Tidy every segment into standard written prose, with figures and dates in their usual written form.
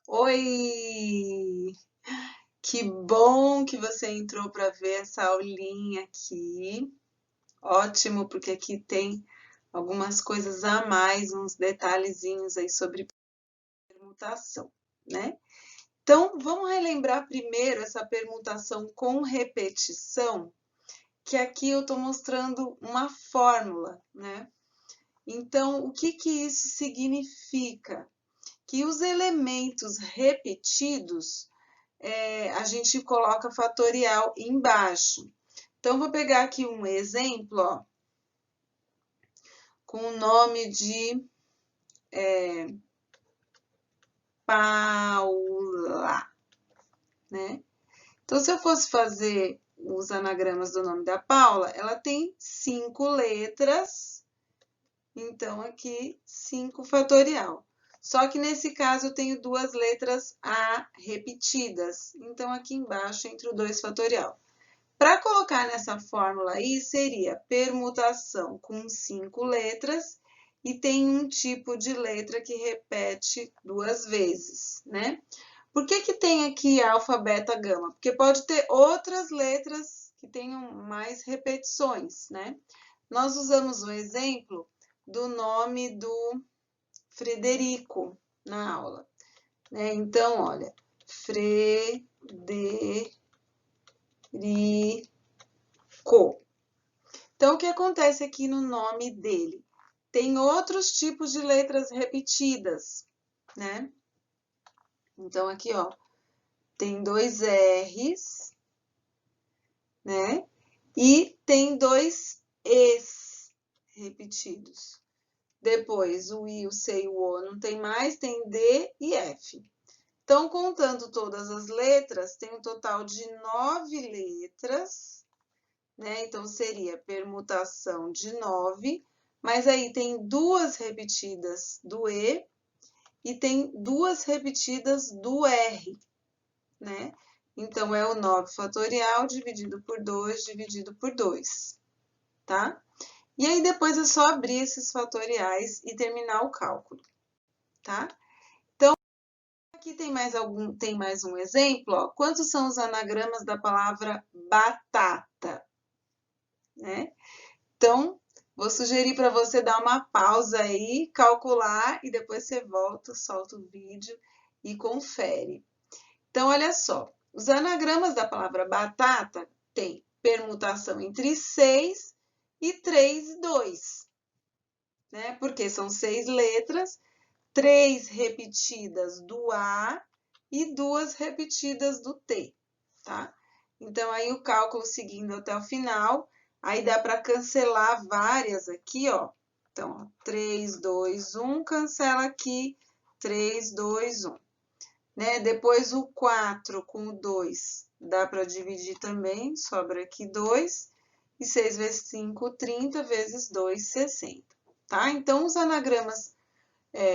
Oi! Que bom que você entrou para ver essa aulinha aqui. Ótimo, porque aqui tem algumas coisas a mais, uns detalhezinhos aí sobre permutação, né? Então, vamos relembrar primeiro essa permutação com repetição, que aqui eu estou mostrando uma fórmula, né? Então, o que que isso significa? Que os elementos repetidos a gente coloca fatorial embaixo. Então, vou pegar aqui um exemplo, ó, com o nome de Paula, né? Então, se eu fosse fazer os anagramas do nome da Paula, ela tem 5 letras, então aqui 5 fatorial. Só que nesse caso eu tenho 2 letras A repetidas, então aqui embaixo entre o 2 fatorial. Para colocar nessa fórmula aí, seria permutação com 5 letras e tem um tipo de letra que repete 2 vezes, né? Por que que tem aqui alfa, beta, gama? Porque pode ter outras letras que tenham mais repetições, né? Nós usamos um exemplo do nome do Frederico na aula, né? Então, olha, Frederico. Então, o que acontece aqui no nome dele? Tem outros tipos de letras repetidas, né? Então, aqui, ó, tem 2 R's, né? E tem 2 Es repetidos. Depois, o I, o C e o O não tem mais, tem D e F. Então, contando todas as letras, tem um total de 9 letras, né? Então, seria permutação de 9, mas aí tem 2 repetidas do E e tem 2 repetidas do R, né? Então, é o 9 fatorial dividido por 2, dividido por 2, tá? E aí, depois é só abrir esses fatoriais e terminar o cálculo, tá? Então, aqui tem mais um exemplo, ó. Quantos são os anagramas da palavra batata, né? Então, vou sugerir para você dar uma pausa aí, calcular e depois você volta, solta o vídeo e confere. Então, olha só, os anagramas da palavra batata têm permutação entre 6 e 3 e 2, né? Porque são 6 letras, 3 repetidas do A e 2 repetidas do T, tá? Então, aí o cálculo seguindo até o final, aí dá para cancelar várias aqui, ó. Então, ó, 3, 2, 1, cancela aqui, 3, 2, 1. Né? Depois o 4 com o 2, dá para dividir também, sobra aqui 2. E 6 vezes 5, 30, vezes 2, 60. Tá? Então, os anagramas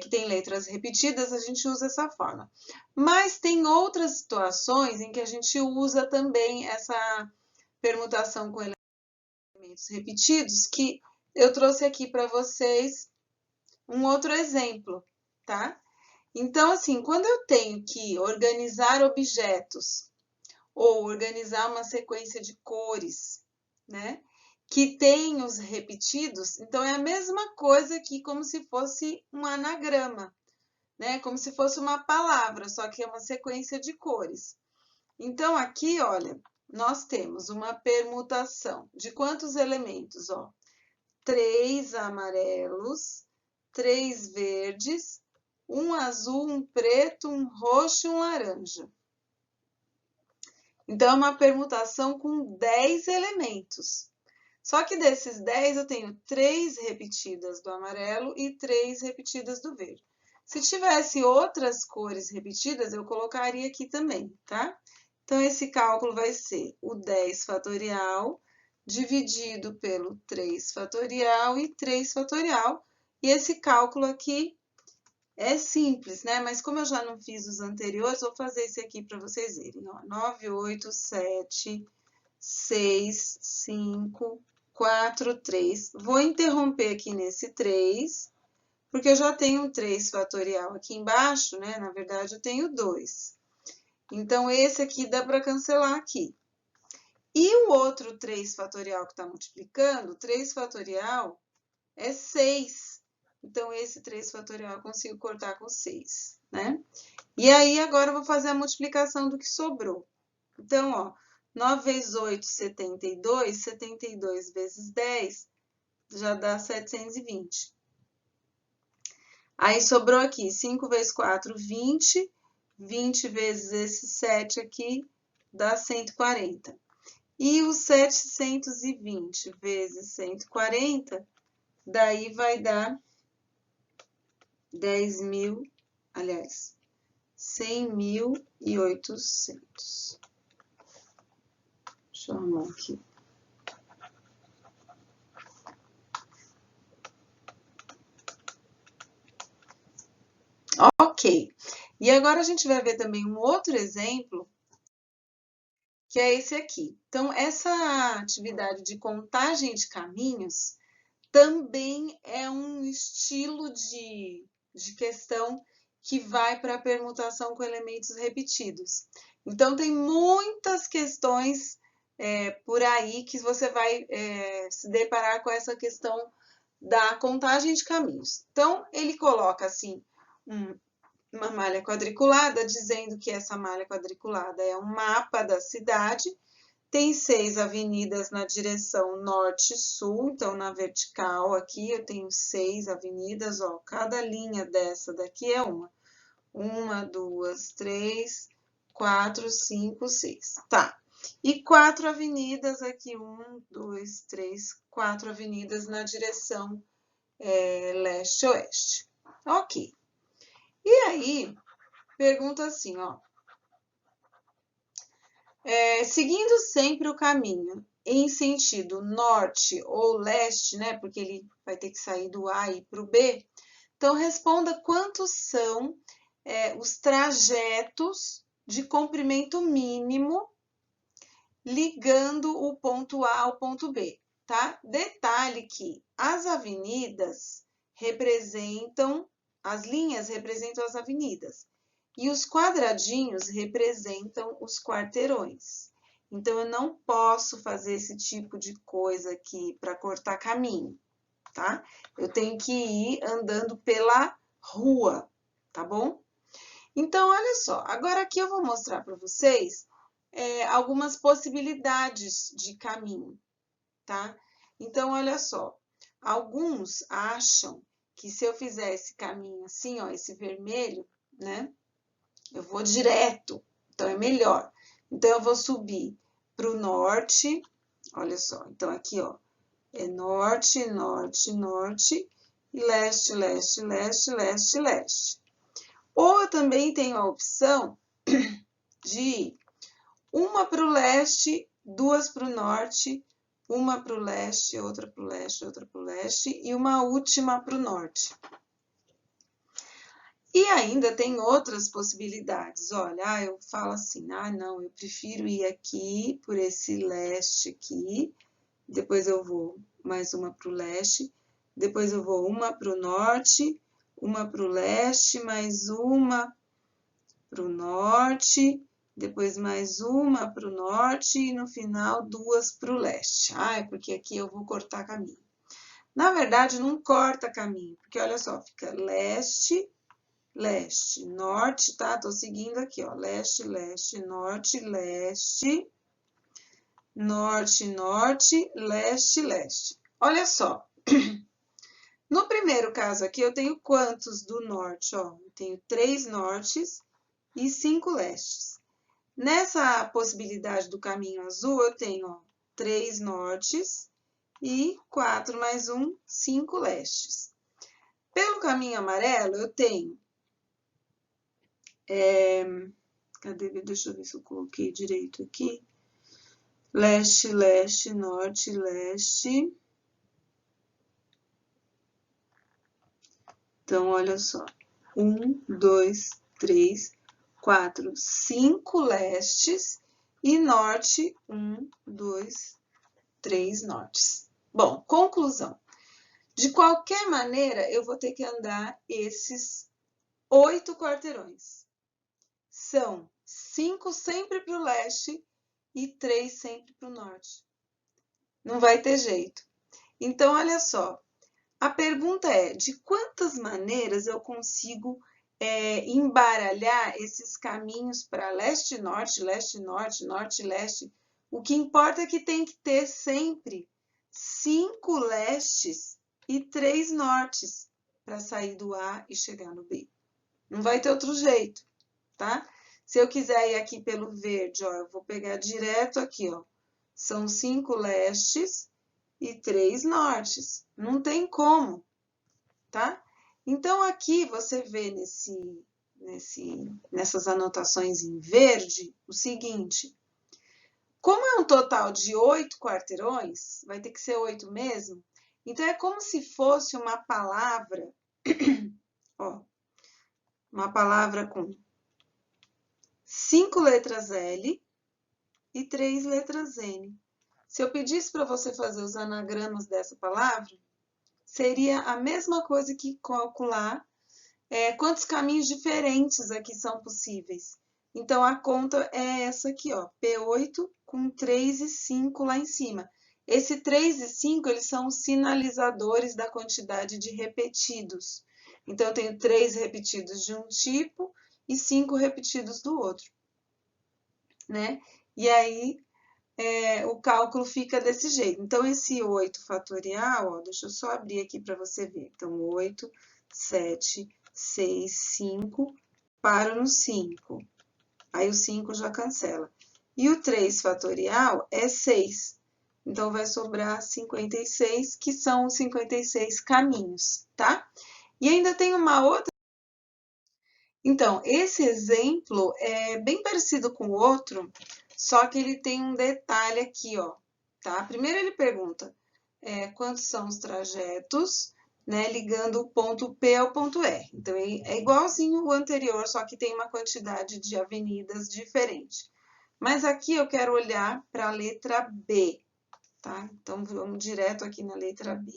que tem letras repetidas, a gente usa essa forma. Mas tem outras situações em que a gente usa também essa permutação com elementos repetidos, que eu trouxe aqui para vocês um outro exemplo, tá? Então, assim, quando eu tenho que organizar objetos ou organizar uma sequência de cores, né? Que tem os repetidos, então é a mesma coisa que como se fosse um anagrama, né? Como se fosse uma palavra, só que é uma sequência de cores. Então, aqui, olha, nós temos uma permutação de quantos elementos? Ó, 3 amarelos, 3 verdes, um azul, um preto, um roxo e um laranja. Então, é uma permutação com 10 elementos. Só que desses 10, eu tenho 3 repetidas do amarelo e 3 repetidas do verde. Se tivesse outras cores repetidas, eu colocaria aqui também, tá? Então, esse cálculo vai ser o 10 fatorial dividido pelo 3 fatorial e 3 fatorial. E esse cálculo aqui é simples, né? Mas como eu já não fiz os anteriores, vou fazer esse aqui para vocês verem. Ó, 9, 8, 7, 6, 5, 4, 3. Vou interromper aqui nesse 3, porque eu já tenho um 3 fatorial aqui embaixo, né? Na verdade, eu tenho 2. Então, esse aqui dá para cancelar aqui. E o outro 3 fatorial que está multiplicando, 3 fatorial é 6. Então, esse 3 fatorial eu consigo cortar com 6, né? E aí, agora eu vou fazer a multiplicação do que sobrou. Então, ó, 9 vezes 8, 72. 72 vezes 10 já dá 720. Aí, sobrou aqui 5 vezes 4, 20. 20 vezes esse 7 aqui dá 140. E os 720 vezes 140, daí vai dar 10.000, aliás, 100.800. Deixa eu arrumar aqui. Ok. E agora a gente vai ver também um outro exemplo, que é esse aqui. Então, essa atividade de contagem de caminhos também é um estilo de questão que vai para a permutação com elementos repetidos. Então, tem muitas questões por aí que você vai se deparar com essa questão da contagem de caminhos. Então, ele coloca assim, uma malha quadriculada, dizendo que essa malha quadriculada é um mapa da cidade, tem 6 avenidas na direção norte-sul, então na vertical aqui eu tenho 6 avenidas, ó, cada linha dessa daqui é uma. 1, 2, 3, 4, 5, 6. Tá. E 4 avenidas aqui, 1, 2, 3, 4 avenidas na direção leste-oeste. Ok. E aí, pergunta assim, ó. Seguindo sempre o caminho em sentido norte ou leste, né? Porque ele vai ter que sair do A e ir para o B. Então, responda quantos são os trajetos de comprimento mínimo ligando o ponto A ao ponto B, tá? Detalhe que as avenidas representam, as linhas representam as avenidas. E os quadradinhos representam os quarteirões. Então, eu não posso fazer esse tipo de coisa aqui para cortar caminho, tá? Eu tenho que ir andando pela rua, tá bom? Então, olha só, agora aqui eu vou mostrar para vocês algumas possibilidades de caminho, tá? Então, olha só, alguns acham que se eu fizer esse caminho assim, ó, esse vermelho, né? Eu vou direto, então é melhor. Então, eu vou subir para o norte, olha só. Então, aqui, ó, é norte, norte, norte, e leste, leste, leste, leste, leste. Ou eu também tenho a opção de ir uma para o leste, duas para o norte, uma para o leste, outra para o leste, outra para o leste, e uma última para o norte. E ainda tem outras possibilidades. Olha, eu falo assim, não, eu prefiro ir aqui, por esse leste aqui, depois eu vou mais uma para o leste, depois eu vou uma para o norte, uma para o leste, mais uma para o norte, depois mais uma para o norte e no final 2 para o leste. É porque aqui eu vou cortar caminho. Na verdade, não corta caminho, porque olha só, fica leste, leste, norte, tá? Tô seguindo aqui, ó, leste, leste, norte, leste, norte, norte, leste, leste. Olha só, no primeiro caso aqui, eu tenho quantos do norte? Ó, eu tenho 3 nortes e 5 lestes. Nessa possibilidade do caminho azul, eu tenho, ó, 3 nortes e 4 mais 1, 5 lestes. Pelo caminho amarelo, eu tenho cadê? Deixa eu ver se eu coloquei direito aqui. Leste, leste, norte, leste. Então, olha só. 1, 2, 3, 4, 5 lestes e norte, 1, 2, 3 nortes. Bom, conclusão. De qualquer maneira, eu vou ter que andar esses 8 quarteirões. São 5 sempre para o leste e 3 sempre para o norte. Não vai ter jeito. Então, olha só. A pergunta é, de quantas maneiras eu consigo embaralhar esses caminhos para leste-norte, leste-norte, norte-leste? O que importa é que tem que ter sempre 5 lestes e 3 nortes para sair do A e chegar no B. Não vai ter outro jeito, tá? Se eu quiser ir aqui pelo verde, ó, eu vou pegar direto aqui, ó. São 5 lestes e 3 nortes. Não tem como, tá? Então, aqui você vê nessas anotações em verde o seguinte. Como é um total de 8 quarteirões, vai ter que ser 8 mesmo, então é como se fosse uma palavra, ó, uma palavra com 5 letras L e 3 letras N. Se eu pedisse para você fazer os anagramas dessa palavra, seria a mesma coisa que calcular quantos caminhos diferentes aqui são possíveis. Então, a conta é essa aqui, ó, P8 com 3 e 5 lá em cima. Esse 3 e 5, eles são os sinalizadores da quantidade de repetidos. Então, eu tenho 3 repetidos de um tipo e 5 repetidos do outro, né? E aí, o cálculo fica desse jeito. Então, esse 8 fatorial, ó, deixa eu só abrir aqui para você ver. Então, 8, 7, 6, 5, paro no 5. Aí o 5 já cancela. E o 3 fatorial é 6. Então, vai sobrar 56, que são os 56 caminhos, tá? E ainda tem uma outra. Então, esse exemplo é bem parecido com o outro, só que ele tem um detalhe aqui, ó, tá? Primeiro ele pergunta quantos são os trajetos, né, ligando o ponto P ao ponto R. Então, é igualzinho o anterior, só que tem uma quantidade de avenidas diferente. Mas aqui eu quero olhar para a letra B, tá? Então, vamos direto aqui na letra B.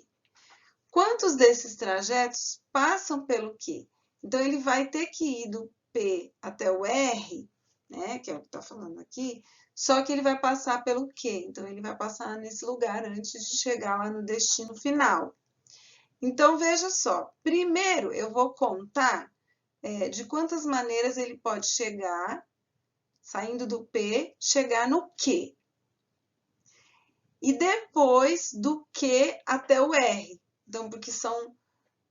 Quantos desses trajetos passam pelo Q? Então, ele vai ter que ir do P até o R, né, que é o que está falando aqui, só que ele vai passar pelo Q. Então, ele vai passar nesse lugar antes de chegar lá no destino final. Então, veja só. Primeiro, eu vou contar de quantas maneiras ele pode chegar, saindo do P, chegar no Q. E depois do Q até o R. Então, porque são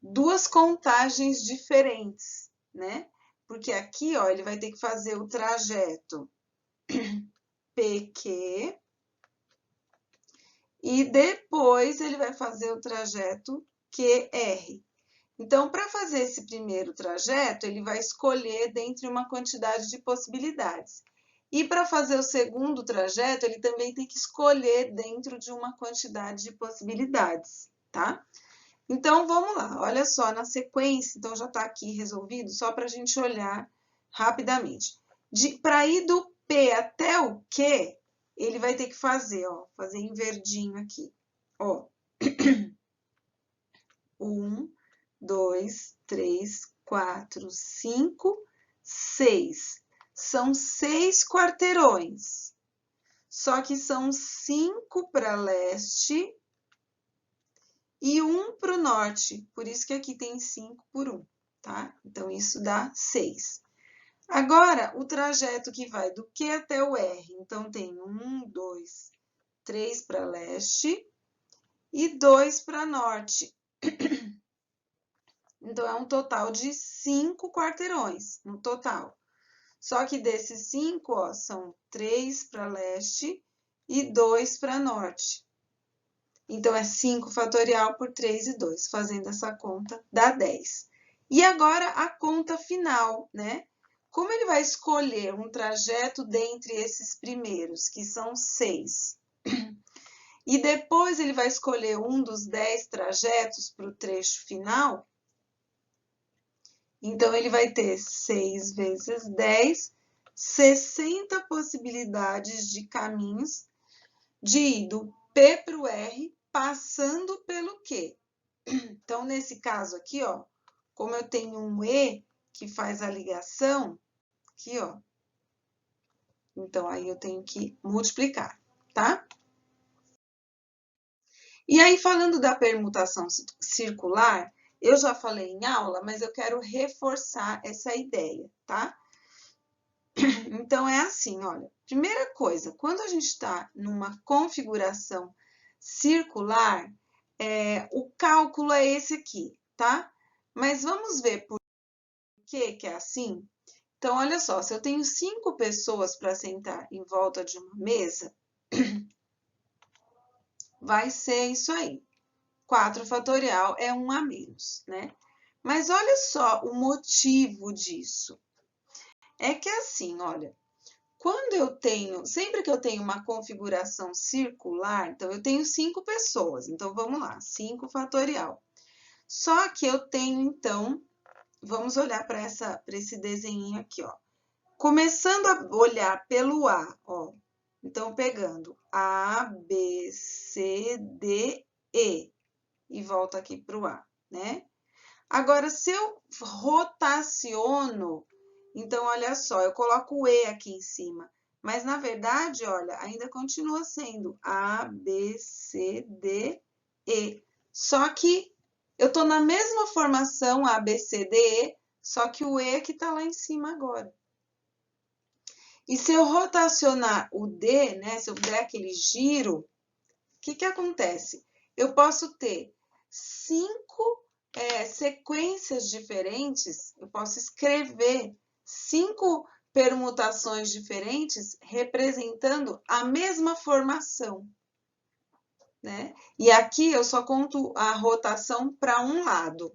duas contagens diferentes, né? Porque aqui, ó, ele vai ter que fazer o trajeto PQ e depois ele vai fazer o trajeto QR. Então, para fazer esse primeiro trajeto, ele vai escolher dentre uma quantidade de possibilidades. E para fazer o segundo trajeto, ele também tem que escolher dentro de uma quantidade de possibilidades, tá? Então, vamos lá, olha só, na sequência, então já está aqui resolvido, só para a gente olhar rapidamente. Para ir do P até o Q, ele vai ter que fazer, ó, fazer em verdinho aqui, ó. 1, 2, 3, 4, 5, 6. São 6 quarteirões. Só que são 5 para leste e 1 para o norte. Por isso que aqui tem 5 por 1, tá? Então, isso dá 6. Agora, o trajeto que vai do Q até o R. Então, tem 1, 2, 3 para leste e 2 para norte. Então, é um total de 5 quarteirões no total. Só que desses 5, ó, são 3 para leste e 2 para norte. Então, é 5 fatorial por 3 e 2. Fazendo essa conta, dá 10. E agora, a conta final, né? Como ele vai escolher um trajeto dentre esses primeiros, que são 6, e depois ele vai escolher um dos 10 trajetos para o trecho final, então, ele vai ter 6 vezes 10, 60 possibilidades de caminhos de ir do P para o R, passando pelo Q. Então, nesse caso aqui, ó, como eu tenho um E que faz a ligação, aqui, ó, então aí eu tenho que multiplicar, tá? E aí, falando da permutação circular, eu já falei em aula, mas eu quero reforçar essa ideia, tá? Então, é assim, olha, primeira coisa, quando a gente está numa configuração circular, o cálculo é esse aqui, tá? Mas vamos ver por que é assim? Então, olha só, se eu tenho 5 pessoas para sentar em volta de uma mesa, vai ser isso aí. 4 fatorial é 1 a menos, né? Mas olha só o motivo disso. É que assim, olha, sempre que eu tenho uma configuração circular, então eu tenho 5 pessoas, então vamos lá, 5 fatorial. Só que eu tenho, então, vamos olhar para esse desenho aqui, ó. Começando a olhar pelo A, ó. Então, pegando A, B, C, D, E. E volto aqui para o A, né? Agora, se eu rotaciono, então, olha só, eu coloco o E aqui em cima. Mas, na verdade, olha, ainda continua sendo A, B, C, D, E. Só que eu estou na mesma formação A, B, C, D, E, só que o E que está lá em cima agora. E se eu rotacionar o D, né, se eu der aquele giro, o que acontece? Eu posso ter 5 sequências diferentes, eu posso escrever 5 permutações diferentes representando a mesma formação, né? E aqui eu só conto a rotação para um lado,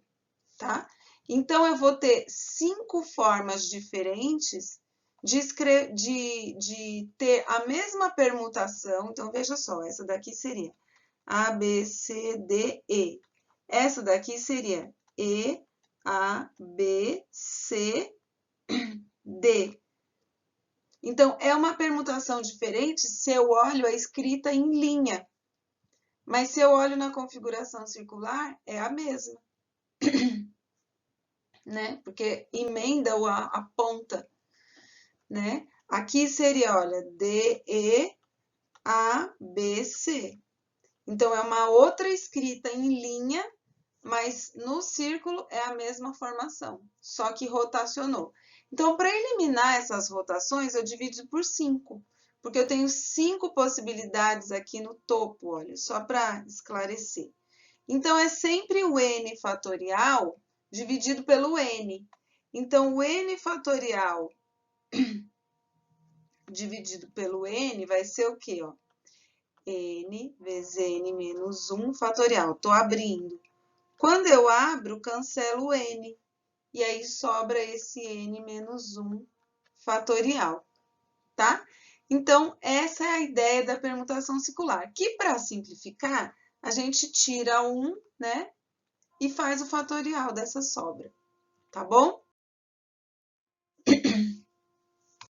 tá? Então, eu vou ter 5 formas diferentes de ter a mesma permutação. Então, veja só, essa daqui seria A, B, C, D, E. Essa daqui seria E, A, B, C, D. Então, é uma permutação diferente se eu olho a escrita em linha. Mas se eu olho na configuração circular, é a mesma. Né? Porque emenda a ponta, né? Aqui seria, olha, D, E, A, B, C. Então, é uma outra escrita em linha, mas no círculo é a mesma formação, só que rotacionou. Então, para eliminar essas rotações, eu divido por 5, porque eu tenho 5 possibilidades aqui no topo, olha, só para esclarecer. Então, é sempre o n fatorial dividido pelo n. Então, o n fatorial dividido pelo n vai ser o quê? Ó? N vezes n menos 1 fatorial. Estou abrindo. Quando eu abro, cancelo o n. E aí sobra esse n menos 1 fatorial, tá? Então, essa é a ideia da permutação circular. Que, para simplificar, a gente tira 1, né? E faz o fatorial dessa sobra, tá bom?